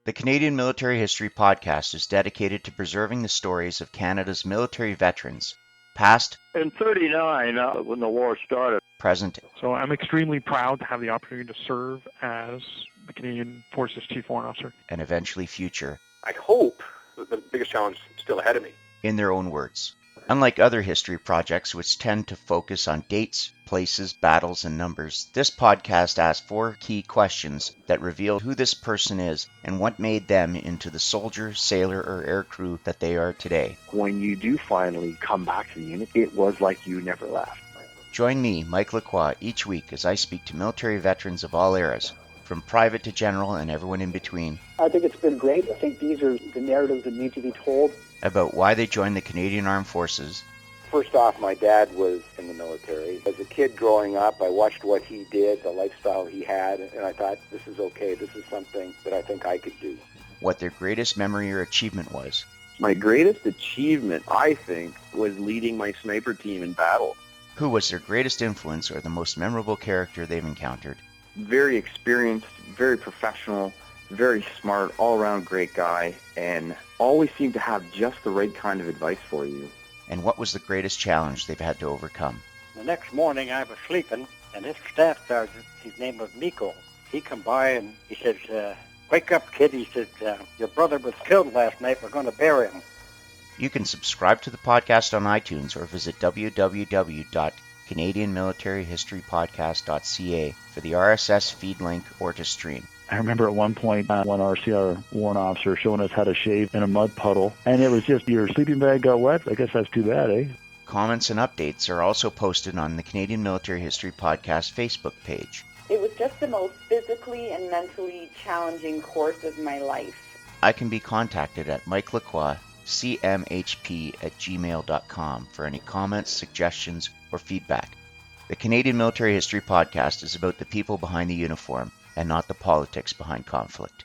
The Canadian Military History Podcast is dedicated to preserving the stories of Canada's military veterans, past, In 39, when the war started. present, So I'm extremely proud to have the opportunity to serve as the Canadian Forces Chief Warrant Officer. and eventually future, I hope that the biggest challenge is still ahead of me. in their own words. Unlike other history projects which tend to focus on dates, places, battles, and numbers, this podcast asks 4 key questions that reveal who this person is and what made them into the soldier, sailor, or aircrew that they are today. When you do finally come back to the unit, it was like you never left. Join me, Mike Lacroix, each week as I speak to military veterans of all eras, from private to general and everyone in between, I think it's been great. I think these are the narratives that need to be told. about why they joined the Canadian Armed Forces, First off, my dad was in the military. As a kid growing up, I watched what he did, the lifestyle he had, and I thought, this is okay. This is something that I think I could do. what their greatest memory or achievement was, My greatest achievement, I think, was leading my sniper team in battle. who was their greatest influence or the most memorable character they've encountered, Very experienced, very professional, very smart, all-around great guy, and always seemed to have just the right kind of advice for you. and what was the greatest challenge they've had to overcome. The next morning I was sleeping, and his staff sergeant, his name was Miko, he come by and he says, wake up, kid. He said, your brother was killed last night. We're going to bury him. You can subscribe to the podcast on iTunes or visit www.canadianmilitaryhistorypodcast.ca for the RSS feed link or to stream. I remember at one point one RCR warrant officer showing us how to shave in a mud puddle, and it was just your sleeping bag got wet. I guess that's too bad, eh? Comments and updates are also posted on the Canadian Military History Podcast Facebook page. It was just the most physically and mentally challenging course of my life. I can be contacted at Mike Lacroix, cmhp@gmail.com for any comments, suggestions, or feedback. The Canadian Military History Podcast is about the people behind the uniform and not the politics behind conflict.